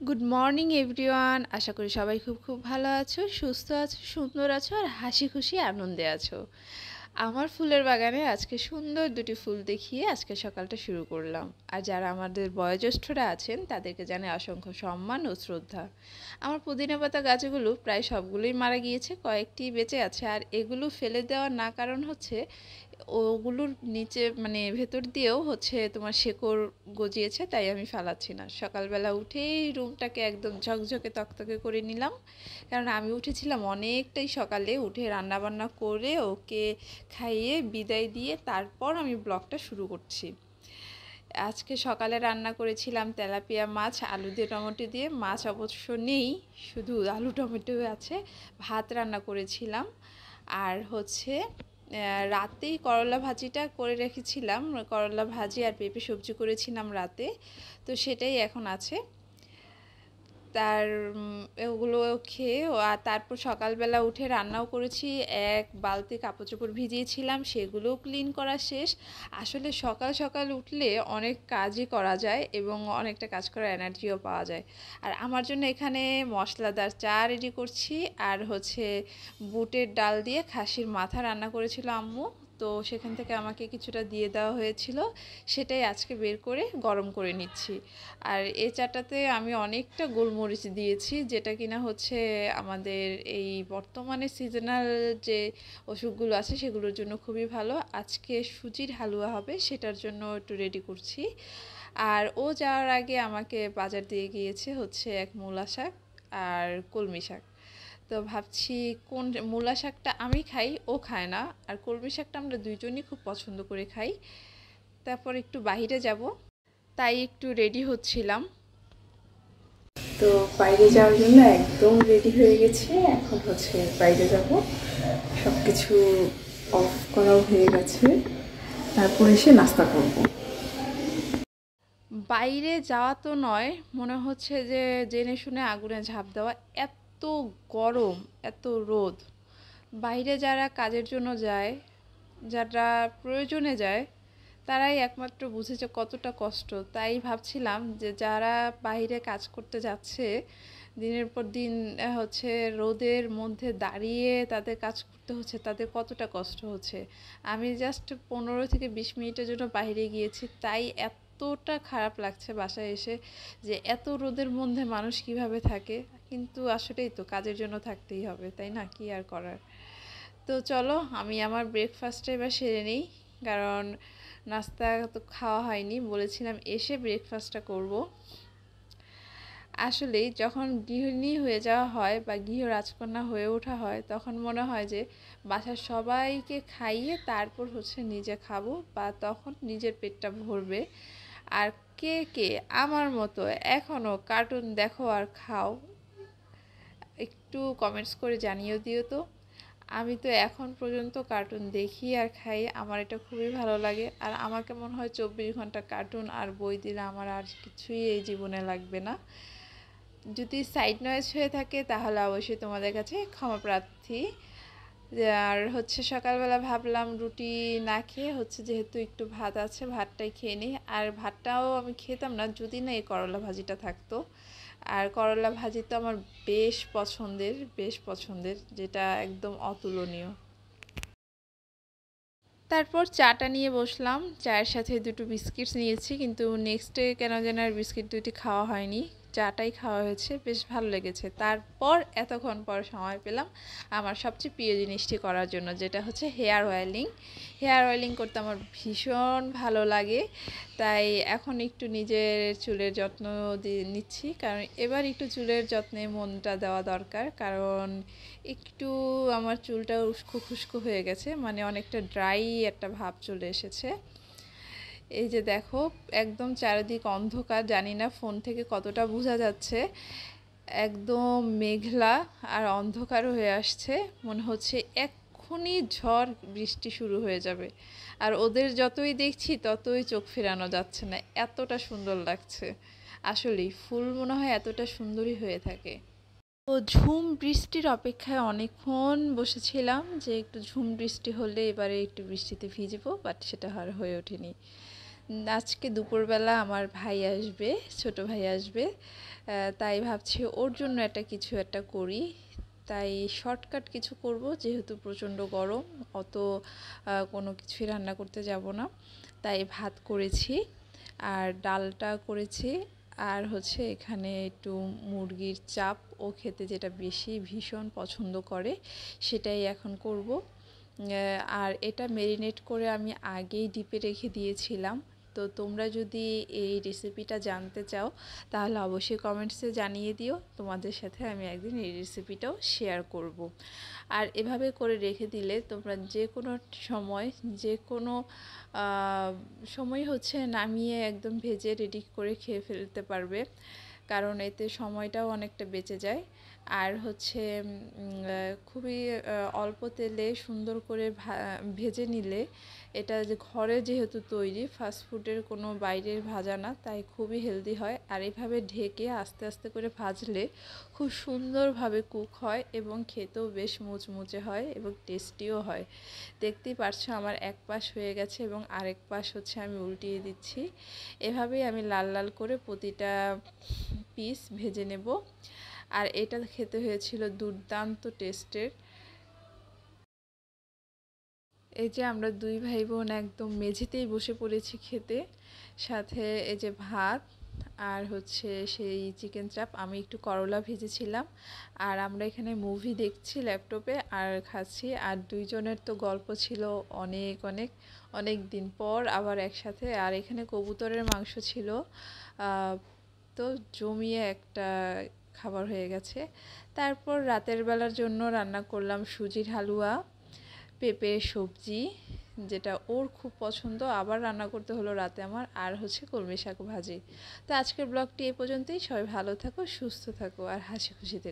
Good morning everyone. আশা করি সবাই খুব খুব ভালো আছো, সুস্থ আছো, সুন্দর আছো আর হাসি খুশি আনন্দে আছো। আমার ফুলের বাগানে আজকে সুন্দর দুটি ফুল দেখিয়ে আজকে সকালটা শুরু করলাম। আর যারা আমাদের বয়োজ্যেষ্ঠরা আছেন তাদেরকে জানাই অসংখ্য সম্মান ও শ্রদ্ধা। আমার পুদিনা পাতা গাছগুলো প্রায় সবগুলোই মারা গিয়েছে, কয়েকটি বেঁচে আছে। আর এগুলো ফেলে দেওয়ার না কারণ হচ্ছে ওগুলোর নিচে মানে ভেতর দিয়েও হচ্ছে তোমার শেকড় গজিয়েছে, তাই আমি ফেলাচ্ছি না। সকালবেলা উঠেই রুমটাকে একদম ঝকঝকে তকতকে করে নিলাম, কারণ আমি উঠেছিলাম অনেকটাই সকালে। উঠে রান্নাবান্না করে ওকে খাইয়ে বিদায় দিয়ে তারপর আমি ব্লগটা শুরু করছি। আজকে সকালে রান্না করেছিলাম তেলাপিয়া মাছ আলু দিয়ে টমেটো দিয়ে। মাছ অবশ্য নেই, শুধু আলু টমেটো আছে। ভাত রান্না করেছিলাম আর হচ্ছে রাতেই করলা ভাজিটা করে রেখেছিলাম। করলা ভাজি আর পেঁপে সবজি করেছিলাম রাতে, তো সেটাই এখন আছে। তার ওগুলো খেয়ে আর তারপর সকালবেলা উঠে রান্নাও করেছি। এক বালতি কাপড় চোপড় ভিজিয়েছিলাম, সেগুলোও ক্লিন করা শেষ। আসলে সকাল সকাল উঠলে অনেক কাজই করা যায় এবং অনেকটা কাজ করার এনার্জিও পাওয়া যায়। আর আমার জন্য এখানে মশলাদার চা রেডি করছি, আর হচ্ছে বুটের ডাল দিয়ে খাসির মাথা রান্না করেছিল আম্মু, তো সেখান থেকে আমাকে কিছুটা দিয়ে দেওয়া হয়েছিল, সেটাই আজকে বের করে গরম করে নিচ্ছি। আর এই চাটাতে আমি অনেকটা গোলমরিচ দিয়েছি, যেটা কিনা হচ্ছে আমাদের এই বর্তমানে সিজনাল যে অসুখগুলো আছে সেগুলোর জন্য খুবই ভালো। আজকে সুজির হালুয়া হবে, সেটার জন্য একটু রেডি করছি। আর ও যাওয়ার আগে আমাকে বাজার দিয়ে গিয়েছে হচ্ছে এক মূলা শাক আর কলমি শাক। তো ভাবছি কোন মূলা শাকটা আমি খাই, ও খায় না, আর কলমি শাকটা আমরা দুইজনই খুব পছন্দ করে খাই। তারপর একটু বাইরে যাব, তাই একটু রেডি হচ্ছিলাম। তো বাইরে যাওয়ার জন্য একদম রেডি হয়ে গেছে। এখন হচ্ছে বাইরে যাব, সব কিছু অফ করাও হয়ে গেছে, তারপর এসে নাস্তা করব। বাইরে যাওয়া তো নয়, মনে হচ্ছে যে জেনে শুনে আগুনে ঝাঁপ দেওয়া। এত গরম, এত রোদ। বাইরে যারা কাজের জন্য যায়, যারা প্রয়োজনে যায়, তারাই একমাত্র বুঝেছে কতটা কষ্ট। তাই ভাবছিলাম যে যারা বাইরে কাজ করতে যাচ্ছে দিনের পর দিন, হচ্ছে রোদের মধ্যে দাঁড়িয়ে তাদের কাজ করতে হচ্ছে, তাদের কতটা কষ্ট হচ্ছে। আমি জাস্ট 15 থেকে 20 মিনিটের জন্য বাইরে গিয়েছি, তাই এতটা খারাপ লাগছে বাসায় এসে যে এত রোদের মধ্যে মানুষ কিভাবে থাকে। কিন্তু আসলেই তো কাজের জন্য থাকতেই হবে, তাই না, কি আর করার। তো চলো আমি আমার ব্রেকফাস্টটা এবার সেরে নিই, কারণ নাস্তা তো খাওয়া হয়নি। বলেছিলাম এসে ব্রেকফাস্টটা করব। আসলেই যখন গৃহিণী হয়ে যাওয়া হয় বা গৃহ রাজকন্যা হয়ে ওঠা হয়, তখন মনে হয় যে বাসার সবাইকে খাইয়ে তারপর হচ্ছে নিজে খাবো, বা তখন নিজের পেটটা ভরবে। আর কে কে আমার মতো এখনও কার্টুন দেখো আর খাও, একটু কমেন্টস করে জানিয়ে দিও তো। আমি তো এখন পর্যন্ত কার্টুন দেখি আর খাই, আমার এটা খুবই ভালো লাগে। আর আমাকে মনে হয় 24 ঘন্টা কার্টুন আর বই দিলে আমার আর কিছুই এই জীবনে লাগবে না। যদি সাইড নয়েজ হয়ে থাকে তাহলে অবশ্যই তোমাদের কাছে ক্ষমা প্রার্থী। আর হচ্ছে সকালবেলা ভাবলাম রুটি না খেয়ে হচ্ছে, যেহেতু একটু ভাত আছে, ভাতটাই খেয়ে নিই। আর ভাতটাও আমি খেতাম না যদি না এই করলা ভাজিটা থাকতো। আর করলা ভাজি তো আমার বেশ পছন্দের, বেশ পছন্দের, যেটা একদম অতুলনীয়। তারপর চাটা নিয়ে বসলাম, চায়ের সাথে দুটো বিস্কিটস নিয়েছি, কিন্তু নেক্সট ডে কেন যেন আর বিস্কিট দুটি খাওয়া হয়নি, চাটাই খাওয়া হয়েছে, বেশ ভালো লেগেছে। তারপর এতক্ষণ পর সময় পেলাম আমার সবচেয়ে প্রিয় জিনিসটি করার জন্য, যেটা হচ্ছে হেয়ার অয়েলিং। হেয়ার অয়েলিং করতে আমার ভীষণ ভালো লাগে, তাই এখন একটু নিজের চুলের যত্ন দিয়ে নিচ্ছি, কারণ এবার একটু চুলের যত্নে মনটা দেওয়া দরকার। কারণ একটু আমার চুলটা উস্কো খুস্কো হয়ে গেছে, মানে অনেকটা ড্রাই একটা ভাব চলে এসেছে। এই যে দেখো, একদম চারিদিক অন্ধকার, জানি না ফোন থেকে কতটা বোঝা যাচ্ছে। একদম মেঘলা আর অন্ধকার হয়ে আসছে, মনে হচ্ছে এক্ষুনি ঝড় বৃষ্টি শুরু হয়ে যাবে। আর ওদের যতই দেখছি ততই চোখ ফেরানো যাচ্ছে না, এতটা সুন্দর লাগছে। আসলেই ফুল মনে হয় এতটা সুন্দরই হয়ে থাকে। তো ঝুম বৃষ্টির অপেক্ষায় অনেকক্ষণ বসেছিলাম যে একটু ঝুম বৃষ্টি হলে এবারে একটু বৃষ্টিতে ভিজবো, বাট সেটা আর হয়ে ওঠেনি। আজকে দুপুরবেলা আমার ভাই আসবে, ছোট ভাই আসবে। তাই ভাবছি ওর জন্য কিছু একটা করি। তাই শর্টকাট কিছু করব, যেহেতু প্রচণ্ড গরম, অত কোনো কিছুই রান্না করতে যাব না। তাই ভাত করেছি আর ডালটা করেছি, আর হচ্ছে এখানে একটু মুরগির চাপ, ও খেতে যেটা বেশি ভীষণ পছন্দ করে সেটাই এখন করব। আর এটা ম্যারিনেট করে আমি আগেই ডিপে রেখে দিয়েছিলাম। তো তোমরা যদি এই রেসিপিটা জানতে চাও তাহলে অবশ্যই কমেন্টসে জানিয়ে দিও, তোমাদের সাথে আমি একদিন এই রেসিপিটাও শেয়ার করব। আর এভাবে করে রেখে দিলে তোমরা যে কোনো সময়, যে কোনো সময় হচ্ছে নামিয়ে একদম ভেজে রেডি করে খেয়ে ফেলতে পারবে, কারণ এতে সময়টাও অনেকটা বেঁচে যায়। আর হচ্ছে খুবই অল্প তেলে সুন্দর করে ভেজে নিলে, এটা যে ঘরে যেহেতু তৈরি, ফাস্টফুডের কোনো বাইরের ভাজা না, তাই খুবই হেলদি হয়। আর এইভাবে ঢেকে আস্তে আস্তে করে ভাজলে খুব সুন্দরভাবে কুক হয় এবং খেতেও বেশ মুচমুচে হয় এবং টেস্টিও হয়। দেখতেই পারছো আমার এক পাশ হয়ে গেছে এবং আরেক পাশ হচ্ছে আমি উল্টিয়ে দিচ্ছি। এভাবেই আমি লাল লাল করে প্রতিটা পিস ভেজে নেব। আর এটা খেতে হয়েছিল দুর্দান্ত টেস্টের। এই যে আমরা দুই ভাই বোন একদম মেঝেতেই বসে পড়েছি খেতে, সাথে এই যে ভাত আর হচ্ছে সেই চিকেন চাপ, আমি একটু করলা ভেজেছিলাম। আর আমরা এখানে মুভি দেখছি ল্যাপটপে আর খাচ্ছি। আর দুইজনের তো গল্প ছিল অনেক অনেক অনেক দিন পর আবার একসাথে। আর এখানে কবুতরের মাংস ছিল, তো জমিয়ে একটা খাবার হয়ে গেছে। তারপর রাতের বেলার জন্য রান্না করলাম সুজির হালুয়া, পেঁপের সবজি, যেটা ওর খুব পছন্দ, আবার রান্না করতে হলো রাতে আমার, আর হচ্ছে কলমি শাক ভাজি। তো আজকের ব্লগটি এই পর্যন্তই। সবাই ভালো থাকো, সুস্থ থাকো আর হাসি খুশিতে